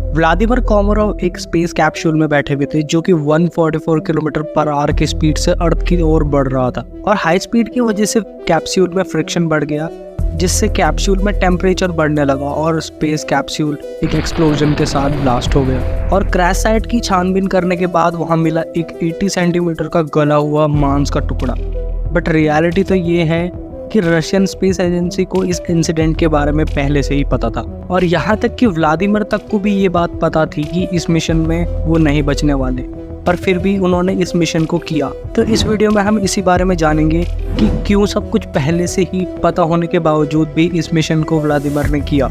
Vladimir Komarov एक space capsule में बैठे हुए थे जो कि 144 किलोमीटर पर आवर की स्पीड से अर्थ की ओर बढ़ रहा था और हाई स्पीड की वजह से कैप्सूल में फ्रिक्शन बढ़ गया, जिससे कैप्सूल में टेम्परेचर बढ़ने लगा और स्पेस कैप्सूल एक एक्सप्लोजन के साथ ब्लास्ट हो गया। और क्रैश साइट की छानबीन करने के बाद वहां मिला एक 80 सेंटीमीटर का गला हुआ मांस का टुकड़ा। बट रियलिटी तो ये है कि रशियन स्पेस एजेंसी को इस इंसिडेंट के बारे में पहले से ही पता था और यहाँ तक कि व्लादिमीर तक को भी ये बात पता थी कि इस मिशन में वो नहीं बचने वाले, पर फिर भी उन्होंने इस मिशन को किया। तो इस वीडियो में हम इसी बारे में जानेंगे कि क्यों सब कुछ पहले से ही पता होने के बावजूद भी इस मिशन को व्लादिमीर ने किया।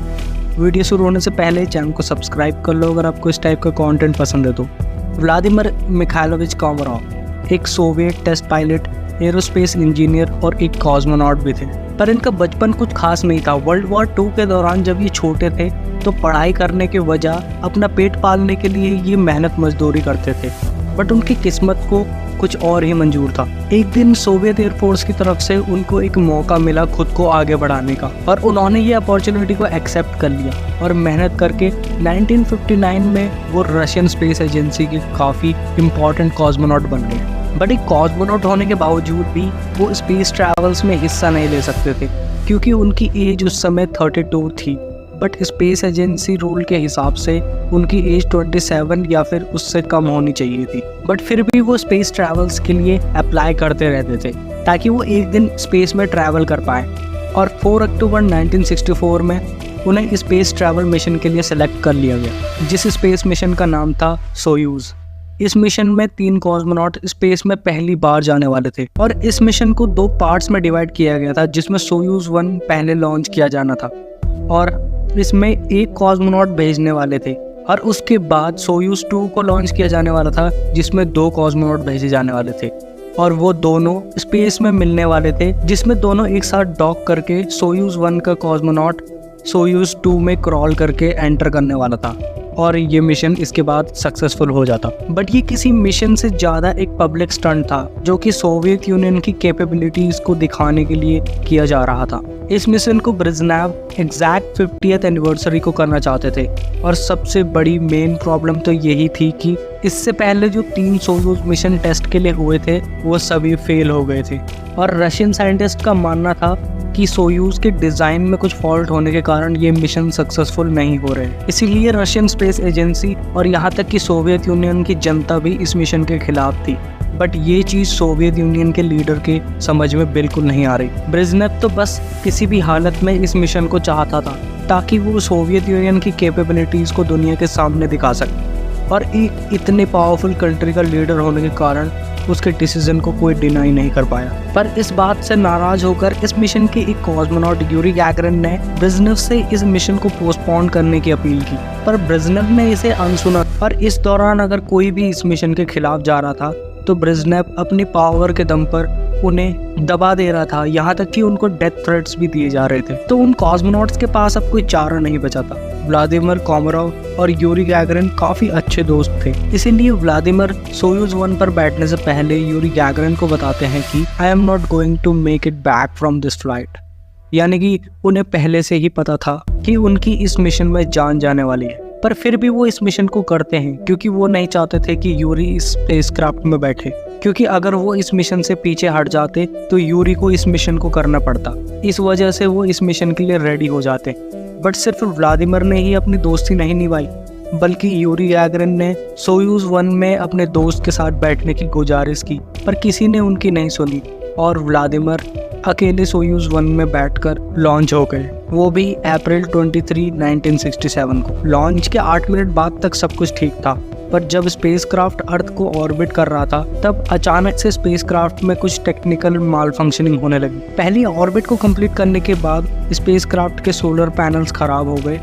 वीडियो शुरू होने से पहले चैनल को सब्सक्राइब कर लो अगर आपको इस टाइप का कंटेंट पसंद है तो। व्लादिमीर मिखाइलोविच कोमारोव एक Soviet test pilot, aerospace engineer और एक कॉस्मोनॉट भी थे, पर इनका बचपन कुछ खास नहीं था। वर्ल्ड वॉर 2 के दौरान जब ये छोटे थे तो पढ़ाई करने के वजह अपना पेट पालने के लिए ये मेहनत मजदूरी करते थे, बट उनकी किस्मत को कुछ और ही मंजूर था। एक दिन सोवियत एयरफोर्स की तरफ से उनको एक मौका मिला खुद को आगे बढ़ाने का और उन्होंने ये अपॉर्चुनिटी को एक्सेप्ट कर लिया और मेहनत करके 1959 में वो रशियन स्पेस एजेंसी के काफ़ी इम्पोर्टेंट कॉस्मोनॉट बन गए। बट एक कॉस्मोनॉट होने के बावजूद भी वो स्पेस ट्रैवल्स में हिस्सा नहीं ले सकते थे क्योंकि उनकी एज उस समय 32 थी। बट स्पेस एजेंसी रूल के हिसाब से उनकी एज 27 या फिर उससे कम होनी चाहिए थी। बट फिर भी वो स्पेस ट्रैवल्स के लिए अप्लाई करते रहते थे ताकि वो एक दिन स्पेस में ट्रैवल कर पाए। और 4 अक्टूबर 1964 में उन्हें स्पेस ट्रैवल मिशन के लिए सेलेक्ट कर लिया गया, जिस स्पेस मिशन का नाम था सोयूज। इस मिशन में 3 कॉस्मोनॉट स्पेस में पहली बार जाने वाले थे और इस मिशन को 2 पार्ट्स में डिवाइड किया गया था, जिसमें सोयूज 1 पहले लॉन्च किया जाना था और इसमें एक कॉस्मोनॉट भेजने वाले थे और उसके बाद सोयूज 2 को लॉन्च किया जाने वाला था, जिसमें 2 कॉस्मोनॉट भेजे जाने वाले थे और वो दोनों स्पेस में मिलने वाले थे, जिसमें दोनों एक साथ डॉक करके सोयूज 1 का कॉस्मोनॉट सोयूज 2 में क्रॉल करके एंटर करने वाला था और ये मिशन इसके बाद सक्सेसफुल हो जाता। बट ये किसी मिशन से ज़्यादा एक पब्लिक स्टंट था जो कि सोवियत यूनियन की कैपेबिलिटीज़ को दिखाने के लिए किया जा रहा था। इस मिशन को ब्रेज़नेव एग्जैक्ट 50th एनिवर्सरी को करना चाहते थे और सबसे बड़ी मेन प्रॉब्लम तो यही थी कि इससे पहले जो 3 सोयूज मिशन टेस्ट के लिए हुए थे वो सभी फेल हो गए थे और रशियन साइंटिस्ट का मानना था कि सोयूज के डिज़ाइन में कुछ फॉल्ट होने के कारण ये मिशन सक्सेसफुल नहीं हो रहे। इसीलिए रशियन स्पेस एजेंसी और यहाँ तक कि सोवियत यूनियन की जनता भी इस मिशन के खिलाफ थी। बट ये चीज़ सोवियत यूनियन के लीडर के समझ में बिल्कुल नहीं आ रही। ब्रेज़नेव तो बस किसी भी हालत में इस मिशन को चाहता था ताकि वो सोवियत यूनियन की कैपेबिलिटीज़ को दुनिया के सामने दिखा सके और एक इतने पावरफुल कंट्री का लीडर होने के कारण उसके डिसीजन को कोई डिनाई नहीं कर पाया। पर इस बात से नाराज होकर इस मिशन के एक कॉस्मोनॉट यूरी गैगरिन ने ब्रेज़नेव से इस मिशन को पोस्टपोन करने की अपील की, पर ब्रेज़नेव ने इसे अनसुना और इस दौरान अगर कोई भी इस मिशन के खिलाफ जा रहा था तो ब्रेज़नेव अपनी पावर के दम पर उन्हें दबा दे रहा था, यहाँ तक कि उनको डेथ थ्रेट्स भी दिए जा रहे थे। तो उन कॉस्मोनॉट्स के पास अब कोई चारा नहीं बचा था। व्लादिमीर कोमारोव और यूरी गैगरिन काफ़ी अच्छे दोस्त थे, इसीलिए व्लादिमीर सोयूज 1 पर बैठने से पहले यूरी गैगरिन को बताते हैं कि I'm not going to make it back from this flight, यानी कि उन्हें पहले से ही पता था कि उनकी इस मिशन में जान जाने वाली है। पर फिर भी वो इस मिशन को करते हैं क्योंकि वो नहीं चाहते थे कि यूरी इस स्पेसक्राफ्ट में बैठे, क्योंकि अगर वो इस मिशन से पीछे हट जाते तो यूरी को इस मिशन को करना पड़ता। इस वजह से वो इस मिशन के लिए रेडी हो जाते। बट सिर्फ व्लादिमीर ने ही अपनी दोस्ती नहीं निभाई, बल्कि यूरी गैगरिन ने सोयूज 1 में अपने दोस्त के साथ बैठने की गुजारिश की, पर किसी ने उनकी नहीं सुनी और व्लादिमीर अकेले सोयूज 1 में बैठकर लॉन्च हो गए, वो भी अप्रैल 23, 1967 को। लॉन्च के 8 मिनट बाद तक सब कुछ ठीक था, पर जब स्पेसक्राफ्ट अर्थ को ऑर्बिट कर रहा था तब अचानक से स्पेसक्राफ्ट में कुछ टेक्निकल माल फंक्शनिंग होने लगी। पहली ऑर्बिट को कंप्लीट करने के बाद स्पेसक्राफ्ट के सोलर पैनल्स खराब हो गए,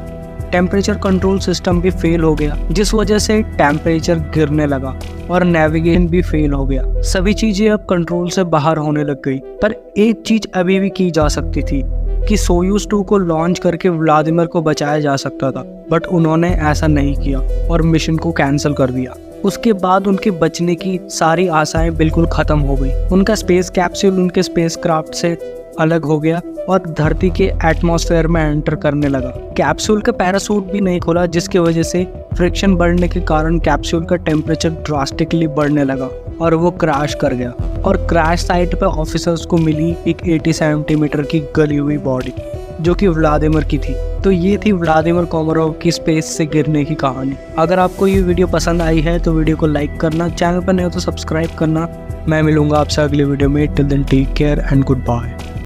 टेम्परेचर कंट्रोल सिस्टम भी फेल हो गया, जिस वजह से टेम्परेचर गिरने लगा और नेविगेशन भी फेल हो गया। सभी चीजें अब कंट्रोल से बाहर होने लग गई। पर एक चीज अभी भी की जा सकती थी कि सोयूज 2 को लॉन्च करके व्लादिमीर को बचाया जा सकता था, बट उन्होंने ऐसा नहीं किया और मिशन को कैंसिल कर दिया। उसके बाद उनके बचने की सारी आशाएं बिल्कुल खत्म हो गई। उनका स्पेस कैप्सूल उनके स्पेसक्राफ्ट से अलग हो गया और धरती के एटमॉस्फेयर में एंटर करने लगा। कैप्सूल का पैरासूट भी नहीं खुला, जिसकी वजह से फ्रिक्शन बढ़ने के कारण कैप्सूल का टेम्परेचर ड्रास्टिकली बढ़ने लगा और वो क्रैश कर गया। और क्रैश साइट पे ऑफिसर्स को मिली एक 80 सेंटीमीटर की गली हुई बॉडी, जो कि व्लादिमीर की थी। तो ये थी व्लादिमीर कोमारोव की स्पेस से गिरने की कहानी। अगर आपको ये वीडियो पसंद आई है तो वीडियो को लाइक करना, चैनल पर नए हो तो सब्सक्राइब करना। मैं मिलूंगा आपसे अगले वीडियो में। Till then take care and good bye.